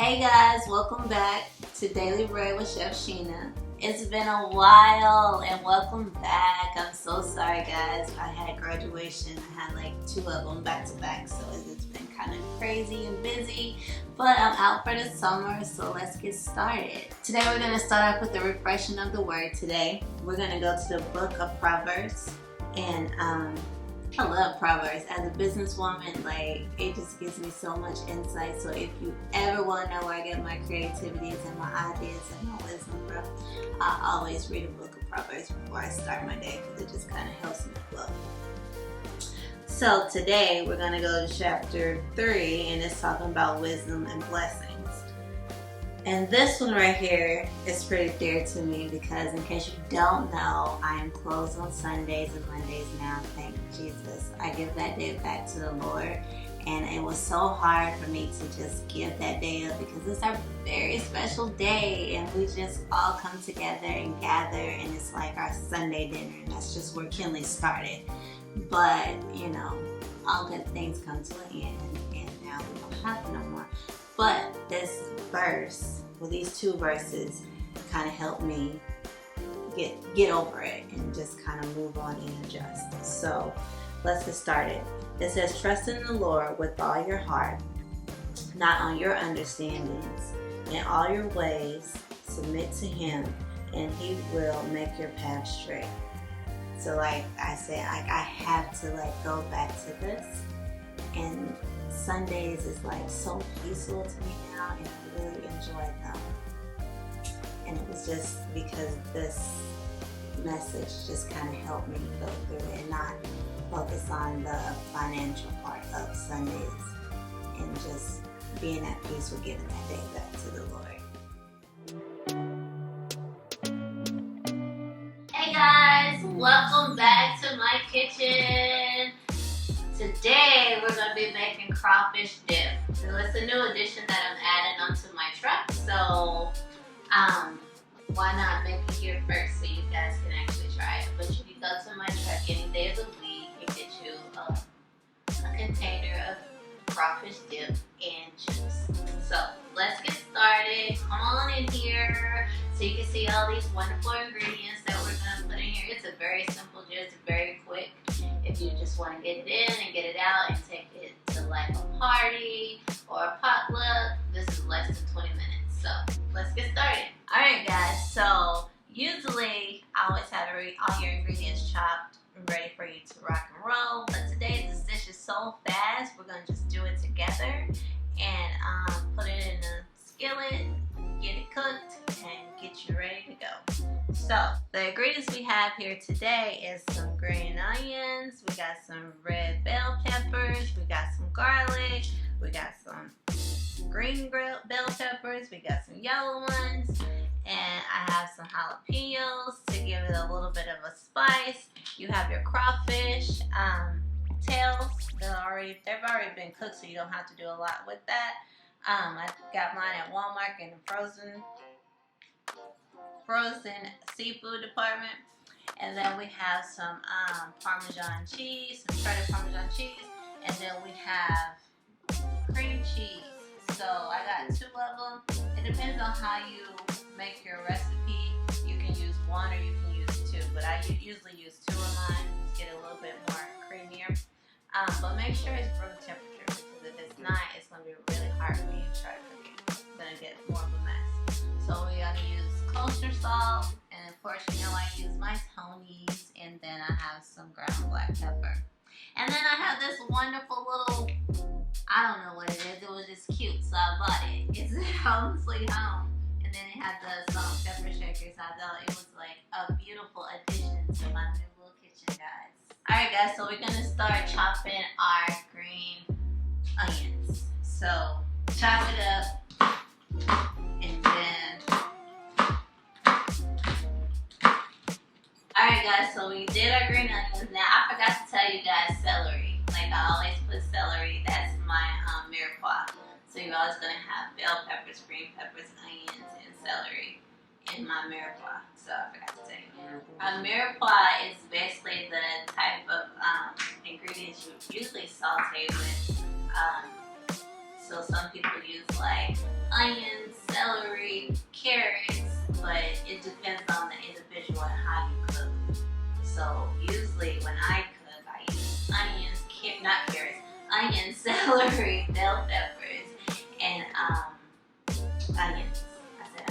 Hey guys, welcome back to Daily Bread with Chef Sheena. It's been a while and welcome back. I'm so sorry guys. I had graduation. I had like 2 of them back to back, so it's been kind of crazy and busy. But I'm out for the summer, so let's get started. Today we're going to start off with the refreshing of the word today. We're going to go to the book of Proverbs. And I love Proverbs. As a businesswoman, like, it just gives me so much insight. So if you ever want to know where I get my creativities and my ideas and my wisdom from, I always read a book of Proverbs before I start my day because it just kind of helps me flow. So today we're going to go to chapter 3, and it's talking about wisdom and blessings. And this one right here is pretty dear to me because, in case you don't know, I am closed on Sundays and Mondays now. Thank Jesus. I give that day back to the Lord. And it was so hard for me to just give that day up because it's our very special day. And we just all come together and gather. And it's like our Sunday dinner. And that's just where Kinley started. But, you know, all good things come to an end. And now we don't have it no more. But this verse, well, these 2 verses kind of helped me get over it and just kind of move on and adjust. So let's get started. It says, trust in the Lord with all your heart, not on your understandings. In all your ways, submit to Him, and He will make your path straight. So like I said, I have to go back to this. And Sundays is so peaceful to me now, and I really enjoy them. And it was just because this message just kind of helped me go through it and not focus on the financial part of Sundays and just being at peace with giving that day back to the Lord. Hey guys, welcome back to my kitchen. Today we're going to be making crawfish dip. So it's a new addition that I'm adding onto my truck. So why not make it here first so you guys can actually try it. But you can go to my truck any day of the week and get you a container of crawfish dip and juice. So let's get started. Come on in here so you can see all these wonderful ingredients that we're going to put in here. It's a very simple dish, very quick. If you just want to get it in and get it out and take it to like a party or a potluck, this is less than 20 minutes. So let's get started. Alright guys, so usually I always have all your ingredients chopped and ready for you to rock and roll. But today this dish is so fast, we're going to just do it together and put it in a skillet, get it cooked, and get you ready to go. So the ingredients we have here today is some green onions, we got some red bell peppers, we got some garlic, we got some green bell peppers, we got some yellow ones, and I have some jalapenos to give it a little bit of a spice. You have your crawfish tails. They've already been cooked, so you don't have to do a lot with that. I got mine at Walmart in the frozen seafood department. And then we have some Parmesan cheese, some shredded Parmesan cheese, and then we have cream cheese. So I got 2 of them. It depends on how you make your recipe. You can use 1 or you can use 2, but I usually use 2 of mine to get it a little bit more creamier. But make sure it's room temperature because if it's not, it's going to be really hard for you to try to cook it. It's going to get more of a mess. So we got to use kosher salt, and of course you know I use my Tony's, and then I have some ground black pepper. And then I have this wonderful little, I don't know what it is, it was just cute, so I bought it. It's Home Sweet Home. And then it had the salt and pepper shakers. I thought it was like a beautiful addition to my new little kitchen, guys. Alright guys, so we're gonna start chopping our green onions. So chop it up, and then alright guys, so we did our green onions. Now I forgot to tell you guys celery. Like I always put celery, that's my mirepoix. So you're always gonna have bell peppers, green peppers, onions, and celery in my mirepoix. So I forgot to tell you. A mirepoix is basically the type of ingredients you usually saute with So some people use like onions, celery, carrots, but it depends on the individual and how you cook. So usually when I cook, I use onions, not carrots, onions, celery, bell peppers, and onions. I said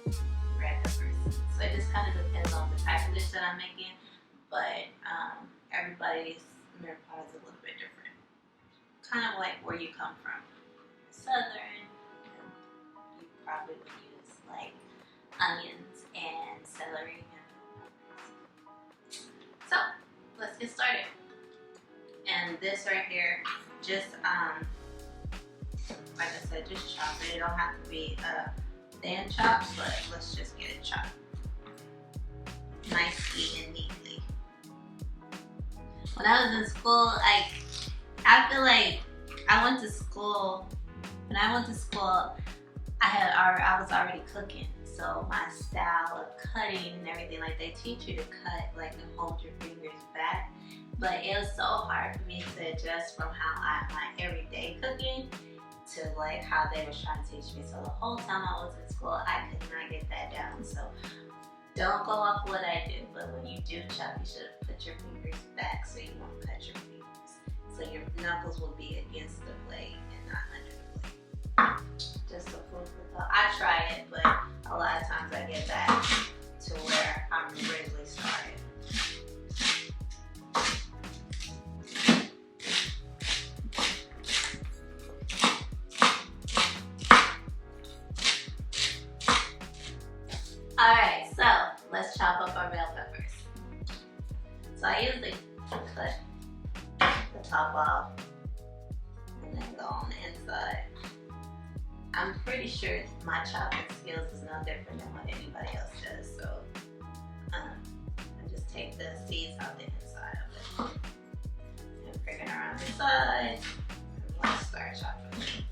onions, red peppers. So it just kind of depends on the type of dish that I'm making, but everybody's mirepoix is a little bit different. Kind of like where you come from. Southern, you probably would use like onions and celery. So let's get started. And this right here, just like I said, just chop it. It don't have to be thin chopped, but let's just get it chopped nicely and neatly. When I was in school, I feel like I went to school. When I went to school, I was already cooking, so my style of cutting and everything, like they teach you to cut like and hold your fingers back, but it was so hard for me to adjust from how my everyday cooking to like how they were trying to teach me. So the whole time I was in school, I could not get that down. So don't go off what I do, but when you do chop, you should put your fingers back so you won't cut your fingers. So your knuckles will be against the blade and not under the blade. Just a food for thought. I try it, but a lot of times I get back to where I'm originally started. Alright, so let's chop up our bell peppers. So I usually cut the top off and then go on the inside. I'm pretty sure my chopping skills is no different than what anybody else does, so I just take the seeds out the inside of it and bring it around the side and let's start chopping.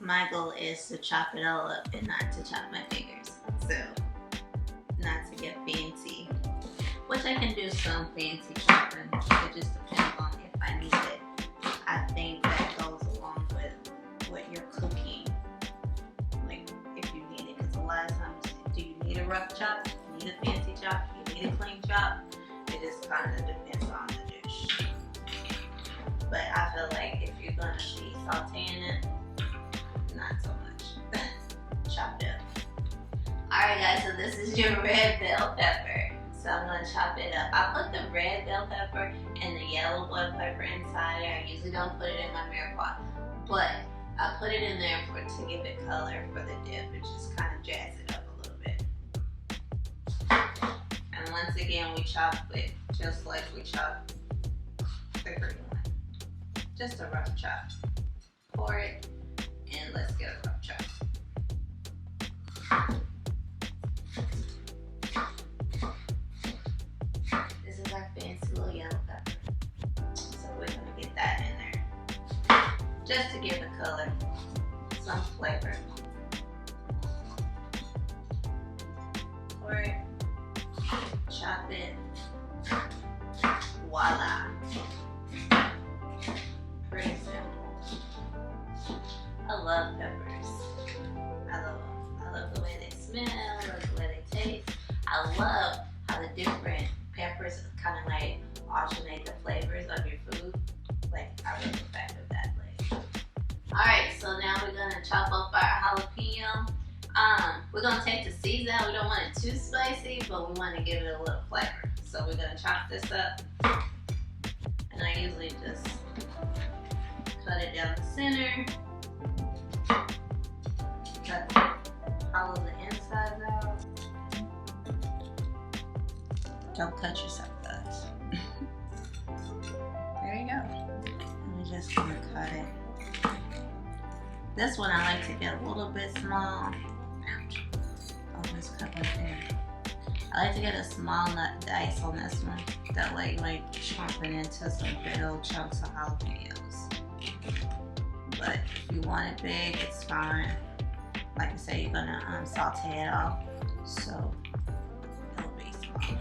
My goal is to chop it all up and not to chop my fingers, so not to get fancy. Which I can do some fancy chopping, it just depends on if I need it. I think that goes along with what you're cooking, like if you need it, because a lot of times, do you need a rough chop? Do you need a fancy chop? Do you need a clean chop? It just kind of depends on the dish. But I feel like if you're going to be sauteing it, not so much. Chop it up. Alright guys, so this is your red bell pepper. So I'm going to chop it up. I put the red bell pepper and the yellow bell pepper inside there. I usually don't put it in my mirepoix, but I put it in there to give it color for the dip and just kind of jazz it up a little bit. And once again, we chop it just like we chop the green one. Just a rough chop. Pour it and let's get a rough chop. Fancy little yellow pepper. So we're going to get that in there. Just to give it color, some flavor. Pour it, chop it, voila. Pretty simple. I love peppers. I love them. I love the way they smell, I love the way they taste. I love how the different peppers kind of like alternate the flavors of your food. Like, I love the fact of that. Like, alright, so now we're gonna chop up our jalapeno. We're gonna take the seeds out. We don't want it too spicy, but we want to give it a little flavor. So we're gonna chop this up, and I usually just cut it down the center. Hollow the insides out. Don't cut yourself, guys. There you go. I'm just gonna cut it. This one I like to get a little bit small. Ouch. I'll just cut right there. I like to get a small nut dice on this one. That way, like chomping into some big old chunks of jalapenos. But if you want it big, it's fine. Like I said, you're gonna saute it all, so it'll be small.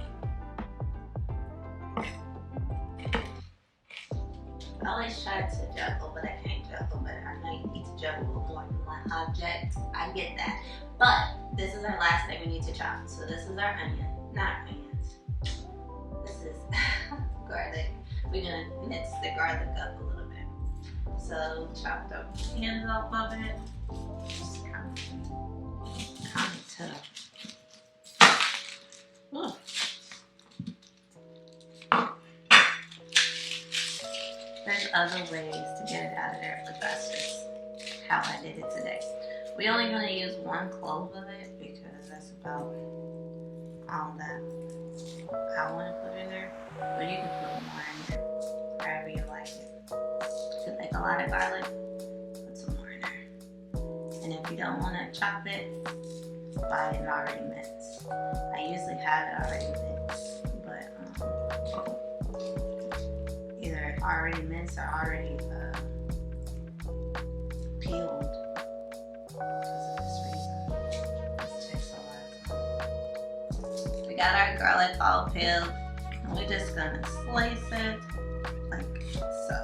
always try to juggle, but I can't juggle. But I know you need to juggle more than one object. I get that. But this is our last thing we need to chop. So this is our onion, not onions. This is garlic. We're gonna mix the garlic up a little bit. So chop the ends off of it. Just kind of tough. Ooh. There's other ways to get it out of there, but that's just how I did it today. We're only going to use 1 clove of it because that's about all that I want to put in there. But you can put more in there, however you like it. If you like a lot of garlic, put some more in there. And if you don't want to chop it, buy it already minced. I usually have it already minced, but either already minced or already peeled. Because of this reason, this takes a lot of time. We got our garlic all peeled, and we're just gonna slice it like so.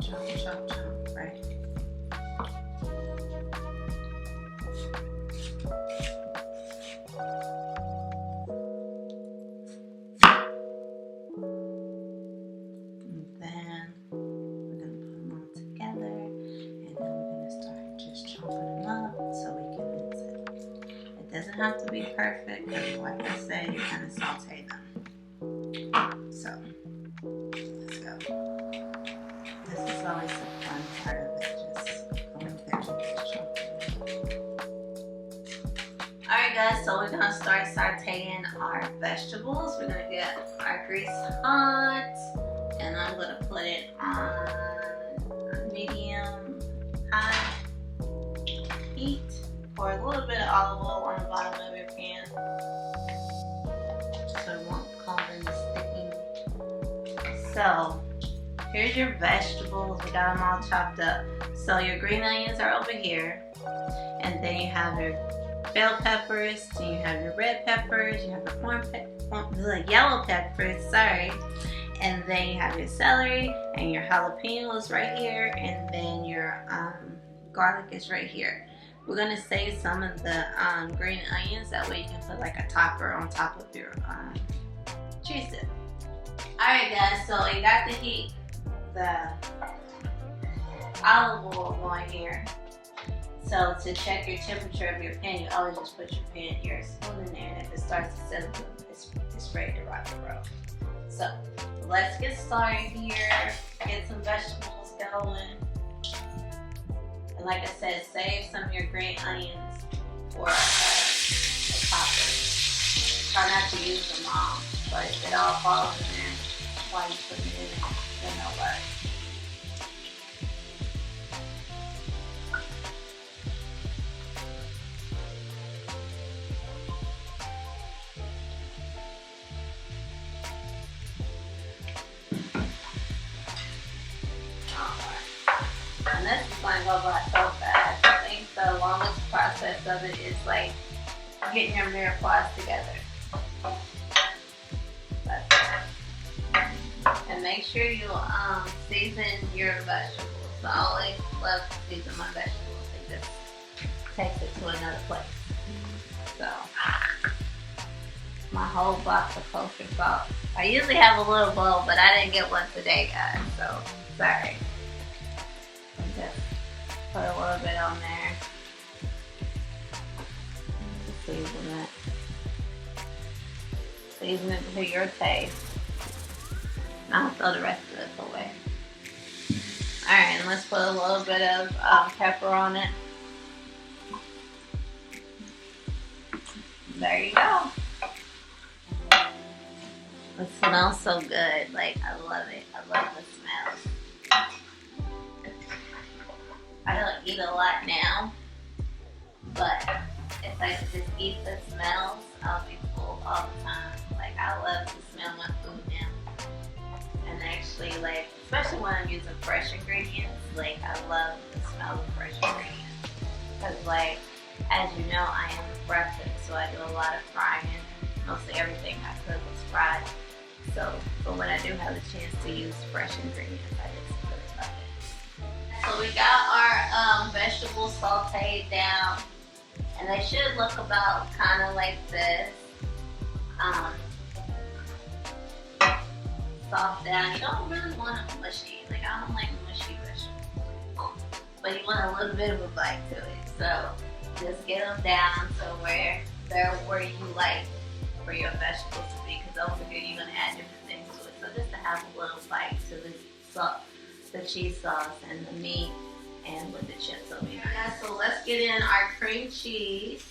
Chop, chop, chop, right? Doesn't have to be perfect because, like I said, you kind of saute them. So, let's go. This is always the fun part of it, just going through and just chopping. Alright guys, so we're going to start sauteing our vegetables. We're going to get our grease hot, and I'm going to put it on medium high heat. Pour a little bit of olive oil on the bottom of your pan so it won't cause any sticking. So here's your vegetables. We got them all chopped up. So your green onions are over here, and then you have your bell peppers, then you have your red peppers, you have the yellow peppers, sorry, and then you have your celery and your jalapenos right here, and then your garlic is right here. We're going to save some of the green onions, that way you can put like a topper on top of your cheese dip. Alright guys, so you got the olive oil going here. So to check your temperature of your pan, you always just put your spoon in there, and if it starts to sizzle, it's ready to rock and roll. So let's get started here, get some vegetables going. And like I said, save some of your green onions for a topper. Try not to use them all, but if it all falls in there while you put it in there, then no worries. And this is going to go by so fast. I think the longest process of it is like getting your mirepoix together. That's it. And make sure you season your vegetables. I always love to season my vegetables. It just takes it to another place. So my whole box of kosher salt. I usually have a little bowl, but I didn't get one today, guys. So sorry. Just put a little bit on there. Just season it. Season it to your taste. I'll throw the rest of this away. Alright, and let's put a little bit of pepper on it. There you go. It smells so good. Like, I love it. I love the smell. I don't eat a lot now, but if I could just eat the smells, I'll be full all the time. Like, I love to smell my food now. And actually, like, especially when I'm using fresh ingredients, like, I love the smell of fresh ingredients. Because, like, as you know, I am a breakfast, so I do a lot of frying mostly everything I cook is fried. So, but when I do have the chance to use fresh ingredients, I just put it like it. So we got our vegetables sauteed down, and they should look about kind of like this. Soft down. You don't really want them mushy. Like, I don't like mushy vegetables, but you want a little bit of a bite to it. So just get them down so where they're where you like for your vegetables to be. Because over here you're gonna add different things to it. So just to have a little bite to the cheese sauce and the meat, and with the chips over here. So let's get in our cream cheese.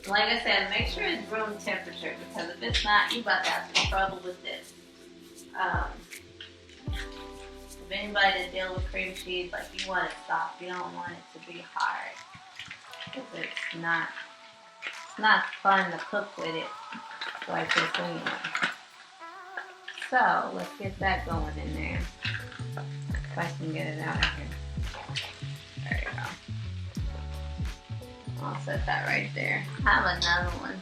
Like I said, make sure it's room temperature, because if it's not, you about to have some trouble with this. If anybody that deal with cream cheese, like, you want it soft, you don't want it to be hard, because it's not fun to cook with it like this anyway. So let's get that going in there. If I can get it out of here. There you go. I'll set that right there. I have another one.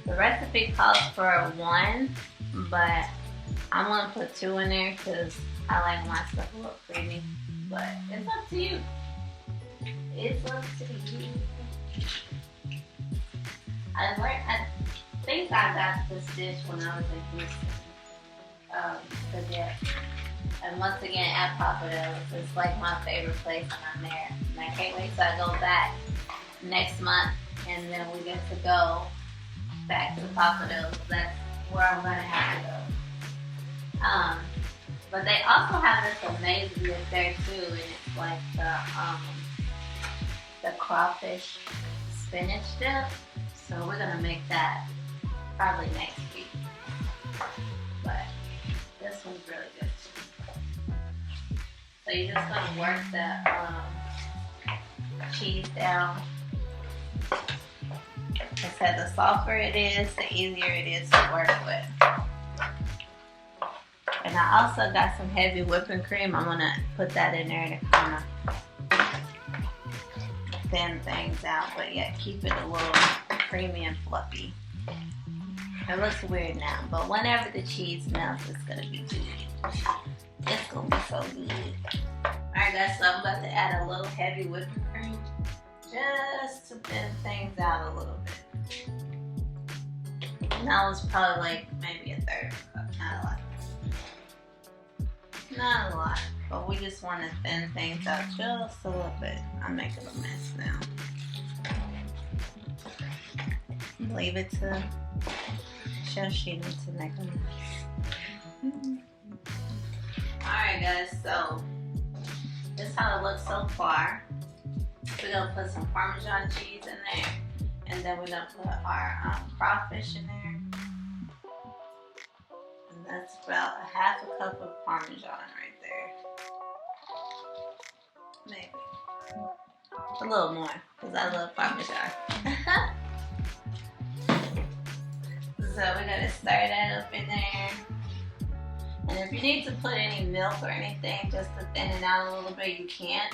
The recipe calls for 1, but I'm gonna put 2 in there because I like my stuff a little creamy. But it's up to you. It's up to you. I think I got this dish when I was in Houston. And once again, at Pappadeaux, it's like my favorite place when I'm there. And I can't wait till I go back next month, and then we get to go back to Pappadeaux. That's where I'm gonna have to go. But they also have this amazing dish there too, and it's like the crawfish spinach dip. So we're gonna make that probably next week. But this one's really good too. So you're just gonna work the cheese down. Like I said, the softer it is, the easier it is to work with. And I also got some heavy whipping cream. I'm gonna put that in there to kind of thin things out, but yet keep it a little creamy and fluffy. It looks weird now, but whenever the cheese melts, it's gonna be good. It's gonna be so good. Alright guys, so I'm about to add a little heavy whipping cream just to thin things out a little bit. And that was probably like maybe a third of a cup, not a lot. Not a lot, but we just want to thin things out just a little bit. I'm making a mess now. Leave it to Chef Sheena to make a mess. Alright guys, so this is how it looks so far. We're going to put some Parmesan cheese in there, and then we're going to put our crawfish in there. And that's about a half a cup of Parmesan right there. Maybe. A little more, because I love Parmesan. So we're going to stir that up in there. And if you need to put any milk or anything just to thin it out a little bit, you can.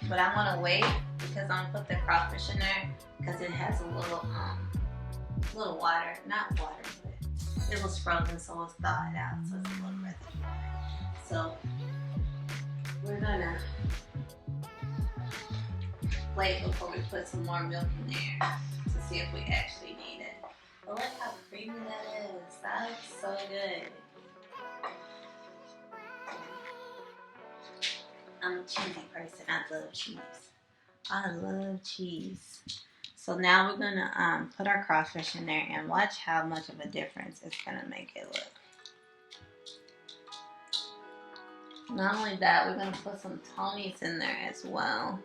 But I'm going to wait because I'm going to put the crawfish in there because it has a little water. Not water, but it was frozen, so it's thawed out. So it's a little residue. So we're going to wait before we put some more milk in there to see if we actually need it. But look how creamy that is. That looks so good. I'm a cheesy person. I love cheese. I love cheese. So now we're gonna put our crawfish in there and watch how much of a difference it's gonna make it look. Not only that, we're gonna put some Tonys in there as well,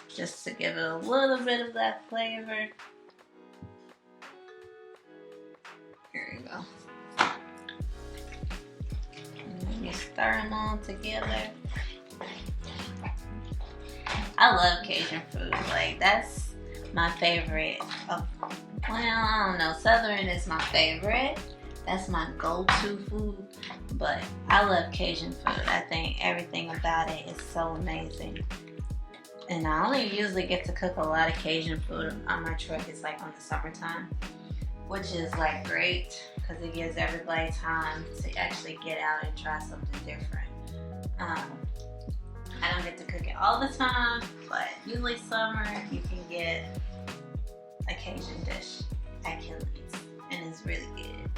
just to give it a little bit of that flavor. Here we go. And then you stir them all together. I love Cajun food. Like, that's my favorite. Well, I don't know. Southern is my favorite. That's my go-to food. But I love Cajun food. I think everything about it is so amazing. And I only usually get to cook a lot of Cajun food on my truck. It's like on the summertime, which is like great because it gives everybody time to actually get out and try something different. I don't get to cook it all the time, but usually summer you can get a Cajun dish at Kinley's, and it's really good.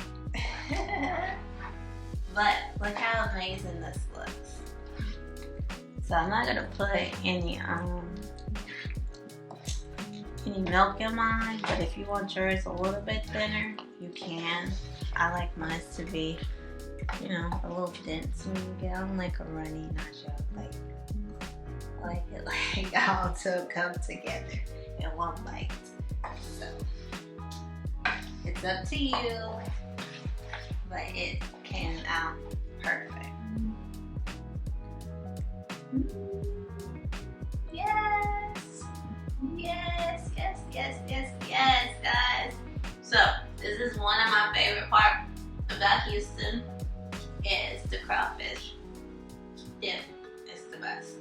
But look how amazing this looks. So I'm not gonna put any milk in mine, but if you want yours a little bit thinner, you can. I like mine to be, you know, a little dense when you get. I don't like a runny nacho. I like it like all to come together in one bite. So it's up to you, but it came out perfect. Yes, yes, yes, yes, yes, yes, guys. So this is one of my favorite parts about Houston is the crawfish dip. It's the best.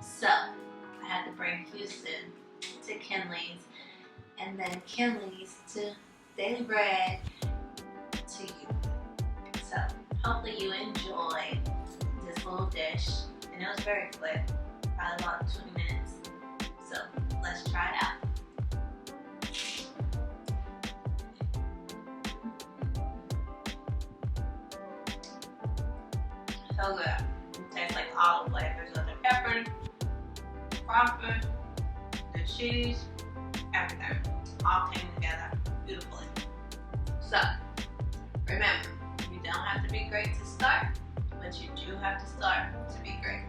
So I had to bring Houston to Kinley's, and then Kinley's to Daily Bread to you. So hopefully you enjoyed this little dish, and it was very quick, probably about 20 minutes. So let's try it out. So good. It tastes like all the flavors of the pepper, crawfish, the cheese, everything all came together beautifully. So remember, you don't have to be great to start, but you do have to start to be great.